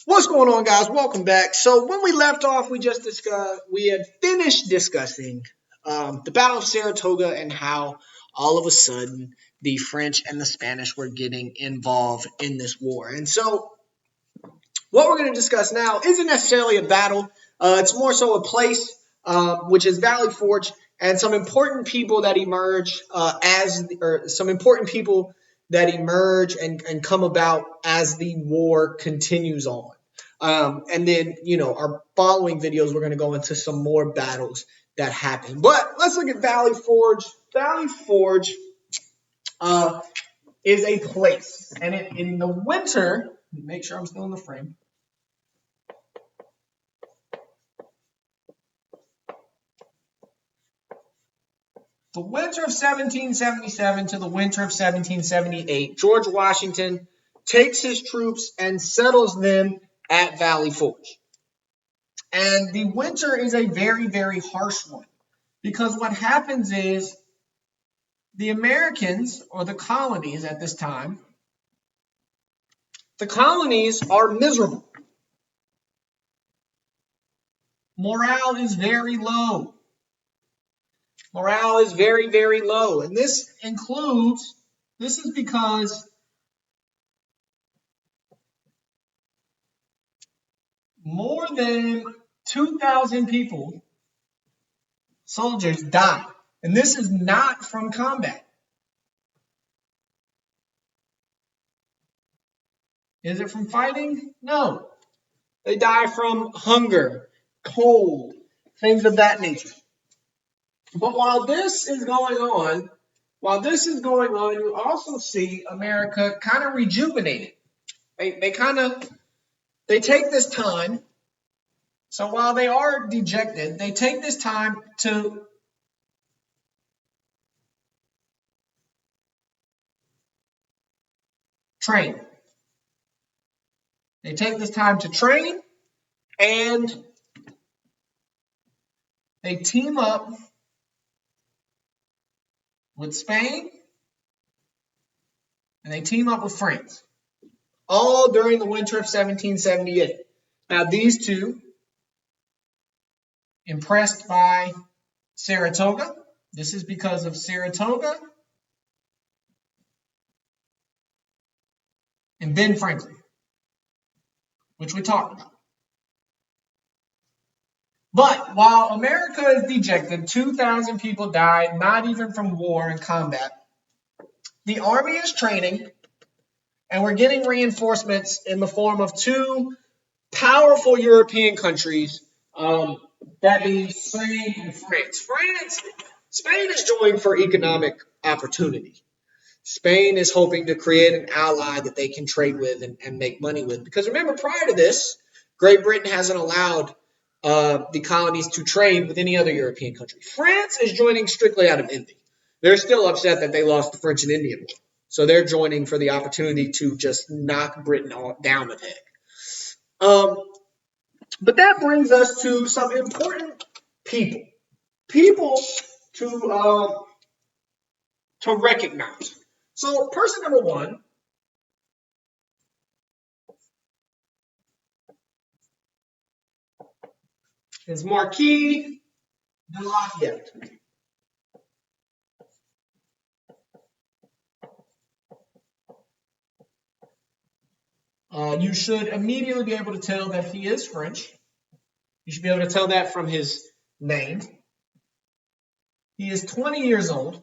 What's going on, guys? Welcome back. So when we left off, we had finished discussing the Battle of Saratoga and how all of a sudden the French and the Spanish were getting involved in this war. And so what we're going to discuss now isn't necessarily a battle. It's more so a place, which is Valley Forge, and some important people that emerge some important people that emerge and come about as the war continues on. And then, our following videos, we're going to go into some more battles that happen. But let's look at Valley Forge. Valley Forge uh, is a place, and in the winter, make sure I'm still in the frame. The winter of 1777 to the winter of 1778, George Washington takes his troops and settles them at Valley Forge. And the winter is a very, very harsh one because what happens is the Americans, or the colonies at this time, the colonies are miserable. Morale is very low. Morale is very, very low. And this is because more than 2,000 people, soldiers, die. And this is not from combat. Is it from fighting? No. They die from hunger, cold, things of that nature. But while this is going on, you also see America kind of rejuvenated. They take this time. So while they are dejected, they take this time to train. They take this time to train, and they team up with Spain, and they team up with France, all during the winter of 1778. Now, these two, impressed by Saratoga, this is because of Saratoga and Ben Franklin, which we talked about. But while America is dejected, 2,000 people died, not even from war and combat. The army is training, and we're getting reinforcements in the form of two powerful European countries, that being Spain and France. Spain is joining for economic opportunity. Spain is hoping to create an ally that they can trade with and make money with. Because remember, prior to this, Great Britain hasn't allowed the colonies to trade with any other European country. France is joining strictly out of envy. They're still upset that they lost the French and Indian War. So they're joining for the opportunity to just knock Britain down a peg. But that brings us to some important people. People to recognize. So person number one is Marquis de Lafayette. You should immediately be able to tell that he is French. You should be able to tell that from his name. He is 20 years old.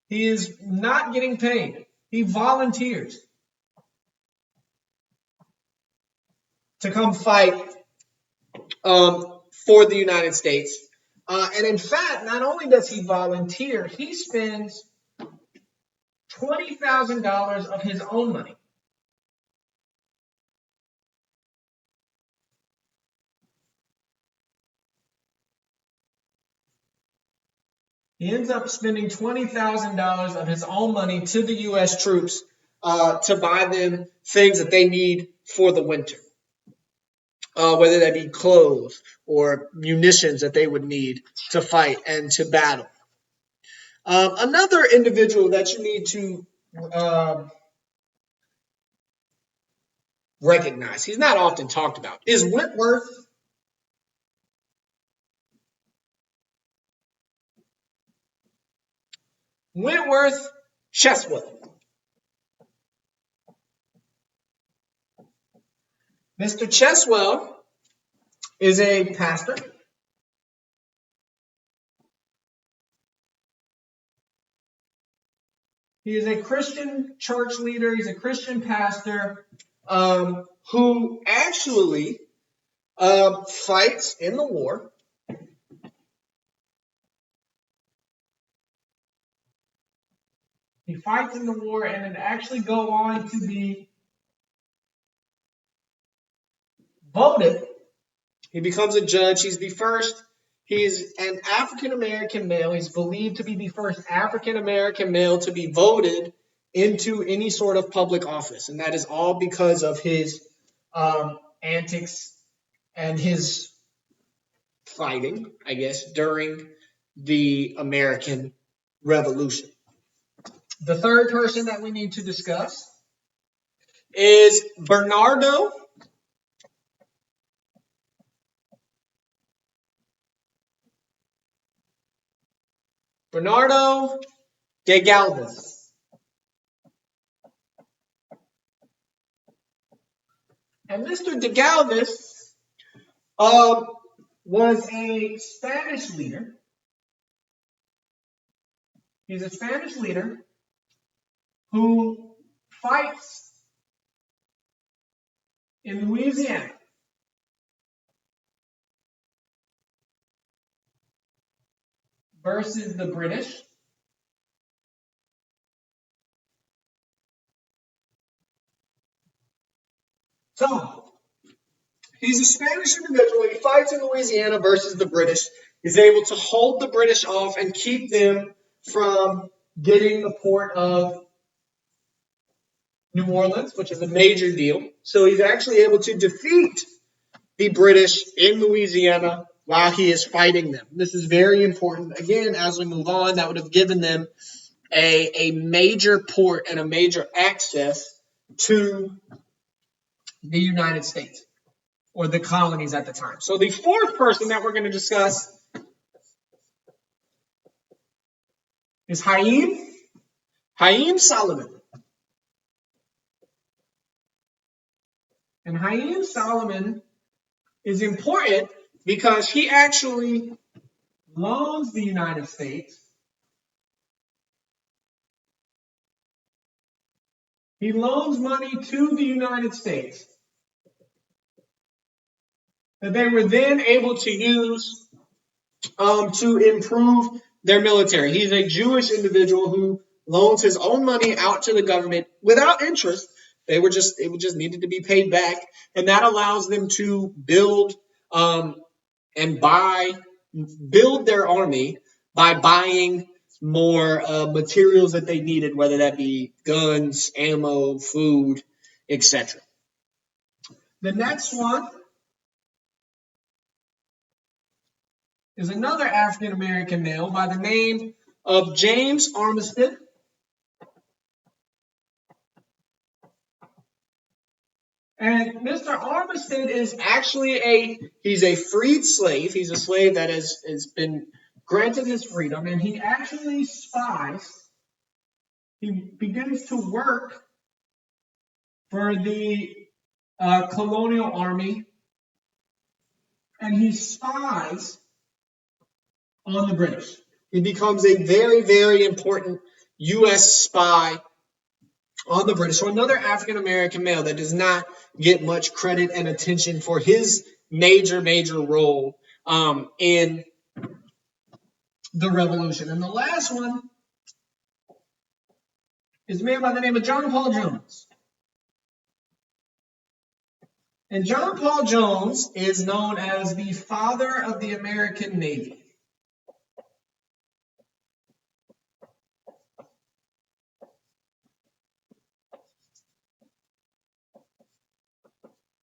He is not getting paid. He volunteers to come fight for the United States. And in fact, not only does he volunteer, he spends $20,000 of his own money. He ends up spending $20,000 of his own money to the U.S. troops to buy them things that they need for the winter, whether that be clothes or munitions that they would need to fight and to battle. Another individual that you need to recognized. He's not often talked about. Is Wentworth Cheswell. Mr. Cheswell is a pastor. He is a Christian church leader. He's a Christian pastor who actually fights in the war. He fights in the war and then actually go on to be voted. He becomes a judge. He's the first. He's an African American male. He's believed to be the first African American male to be voted into any sort of public office. And that is all because of his antics and his fighting, I guess, during the American Revolution. The third person that we need to discuss is Bernardo de Galvez. And Mr. de Galvez was a Spanish leader. He's a Spanish leader who fights in Louisiana. Versus the British. So, he's a Spanish individual. He fights in Louisiana versus the British. He's able to hold the British off and keep them from getting the port of New Orleans, which is a major deal. So he's actually able to defeat the British in Louisiana while he is fighting them. This is very important. Again, as we move on, that would have given them a major port and a major access to the United States or the colonies at the time. So the fourth person that we're going to discuss is Haym Salomon. And Haym Salomon is important because he actually loans the United States. He loans money to the United States that they were then able to use to improve their military. He's a Jewish individual who loans his own money out to the government without interest. It just needed to be paid back, and that allows them to build and build their army by buying more materials that they needed, whether that be guns, ammo, food, etc. The next one is another African American male by the name of James Armistead. And Mr. Armistead is actually he's a freed slave. He's a slave that has been granted his freedom, and he actually spies. He begins to work for the colonial army, and he spies on the British. He becomes a very, very important U.S. spy on the British. So another African American male that does not get much credit and attention for his major role in the Revolution. And the last one is a man by the name of John Paul Jones. And John Paul Jones is known as the father of the American Navy.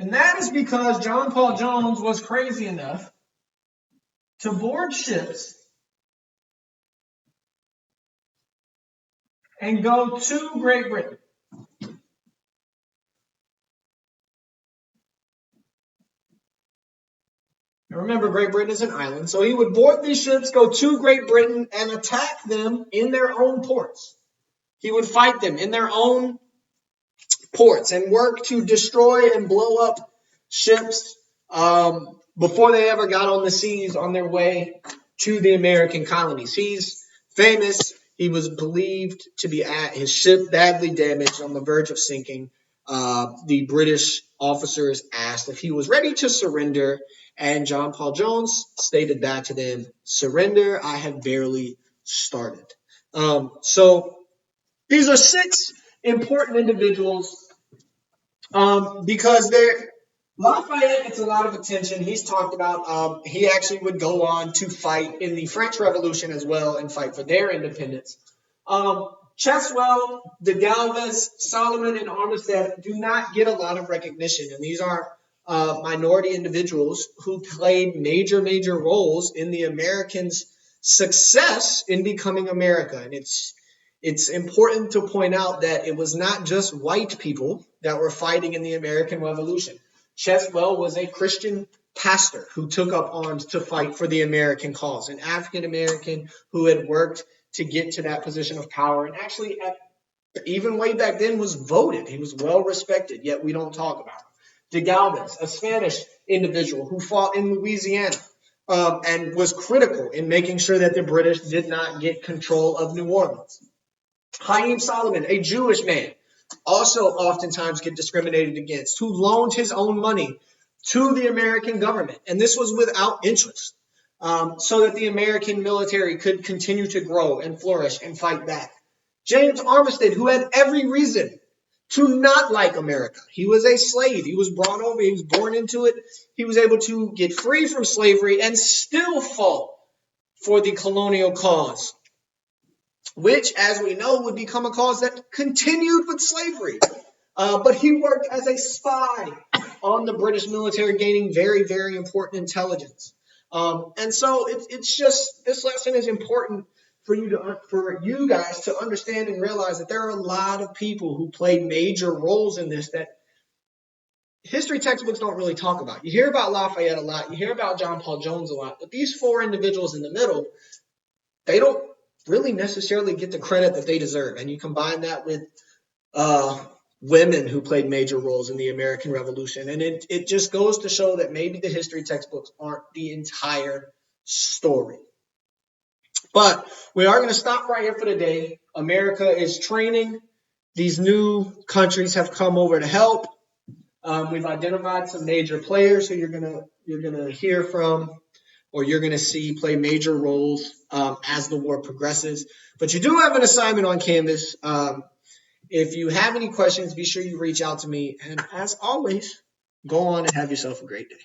And that is because John Paul Jones was crazy enough to board ships and go to Great Britain. Now remember, Great Britain is an island, so he would board these ships, go to Great Britain, and attack them in their own ports. He would fight them in their own ports and work to destroy and blow up ships before they ever got on the seas on their way to the American colonies. He's famous. He was believed to be at his ship badly damaged on the verge of sinking. The British officers asked if he was ready to surrender, and John Paul Jones stated back to them, "Surrender, I have barely started." So these are 6 important individuals because they're Lafayette gets a lot of attention. He's talked about. He actually would go on to fight in the French Revolution as well and fight for their independence. Cheswell, de Galvez, Solomon, and Armistead do not get a lot of recognition, and these are minority individuals who played major roles in the Americans' success in becoming America. And it's important to point out that it was not just white people that were fighting in the American Revolution. Cheswell was a Christian pastor who took up arms to fight for the American cause, an African American who had worked to get to that position of power, and actually, even way back then, was voted. He was well respected, yet we don't talk about him. De Galvez, a Spanish individual who fought in Louisiana and was critical in making sure that the British did not get control of New Orleans. Haym Salomon, a Jewish man, also oftentimes get discriminated against, who loaned his own money to the American government, and this was without interest, so that the American military could continue to grow and flourish and fight back. James Armistead, who had every reason to not like America. He was a slave. He was brought over. He was born into it. He was able to get free from slavery and still fought for the colonial cause, which, as we know, would become a cause that continued with slavery. But he worked as a spy on the British military, gaining very important intelligence. And so it's just, this lesson is important for you guys to understand and realize that there are a lot of people who played major roles in this that history textbooks don't really talk about. You hear about Lafayette a lot, you hear about John Paul Jones a lot, but these 4 individuals in the middle, they don't really necessarily get the credit that they deserve. And you combine that with women who played major roles in the American Revolution, and it just goes to show that maybe the history textbooks aren't the entire story. But we are going to stop right here for today. America is training. These new countries have come over to help. We've identified some major players who you're gonna hear from, or you're gonna see play major roles as the war progresses. But you do have an assignment on Canvas. If you have any questions, be sure you reach out to me. And as always, go on and have yourself a great day.